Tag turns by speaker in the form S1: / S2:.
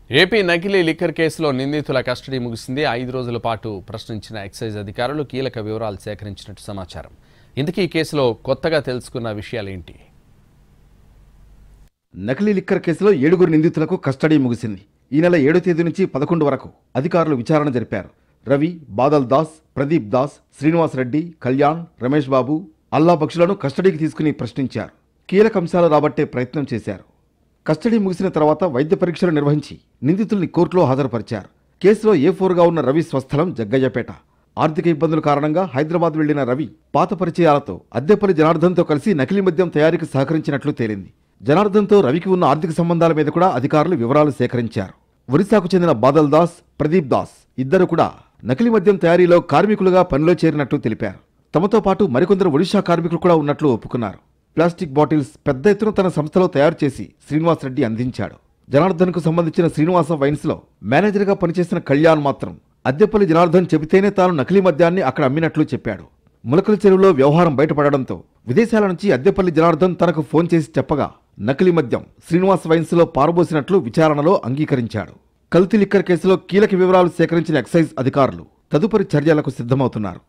S1: AP నకిలీ liquor కేసులో నిందితుల కస్టడీ ముగిసింది. 5 రోజుల పాటు ప్రశ్నించిన ఎక్సైజ్ అధికారులు కీలక వివరాలు సేకరించినట్టు సమాచారం. ఇందుకు ఈ కేసులో కొత్తగా తెలుసుకున్న విషయాలేంటి?
S2: నకిలీ లిక్కర్ కేసులో 7 నిందితులకు కస్టడీ ముగిసింది. ఈ నెల 7వ తేదీ నుంచి 11 వరకు అధికారులు విచారణ జరిపారు. రవి, బాదల్ దాస్, ప్రదీప్ దాస్, శ్రీనివాస్ రెడ్డి, కళ్యాణ్, రమేష్ బాబు, అల్లా బక్షులను కస్టడీకి తీసుకుని ప్రశ్నించారు. కీలక అంశాలు రాబట్టే ప్రయత్నం చేశారు. కస్టడీ ముగిసిన తర్వాత వైద్య పరీక్షలు నిర్వహించి నిందితుల్ని కోర్టులో హాజరుపరిచారు. కేసులో A4గా ఉన్న రవి స్వస్థలం జగ్గయ్యపేట. ఆర్థిక ఇబ్బందుల కారణంగా హైదరాబాద్ వెళ్లిన రవి పాత పరిచయాలతో అద్దెపల్లి జనార్దన్తో కలిసి నకిలీ మద్యం తయారీకి సహకరించినట్లు తేలింది. జనార్దన్తో రవికి ఉన్న ఆర్థిక సంబంధాల మీద కూడా అధికారులు వివరాలు సేకరించారు. ఒరిస్సాకు చెందిన బాదల్ దాస్, ప్రదీప్ దాస్ ఇద్దరు కూడా నకిలీ మద్యం తయారీలో కార్మికులుగా పనిలో చేరినట్లు తెలిపారు. తమతో పాటు మరికొందరు ఒడిషా కార్మికులు కూడా ఉన్నట్లు ఒప్పుకున్నారు. ప్లాస్టిక్ బాటిల్స్ పెద్ద ఎత్తున తన సంస్థలో తయారు చేసి శ్రీనివాస్ రెడ్డి అందించాడు. జనార్దన్కు సంబంధించిన శ్రీనివాస వైన్స్లో మేనేజర్గా పనిచేసిన కళ్యాణ్ మాత్రం అద్దెపల్లి జనార్దన్ చెబితేనే తాను నకిలీ మద్యాన్ని అక్కడ అమ్మినట్లు చెప్పాడు. ములకల చెరువులో వ్యవహారం బయటపడడంతో విదేశాల నుంచి అద్దెపల్లి జనార్దన్ తనకు ఫోన్ చేసి చెప్పగా నకిలీ మద్యం శ్రీనివాస్ వైన్స్లో పారబోసినట్లు విచారణలో అంగీకరించాడు. కల్తీ లిక్కర్ కేసులో కీలక వివరాలు సేకరించిన ఎక్సైజ్ అధికారులు తదుపరి చర్యలకు సిద్ధమవుతున్నారు.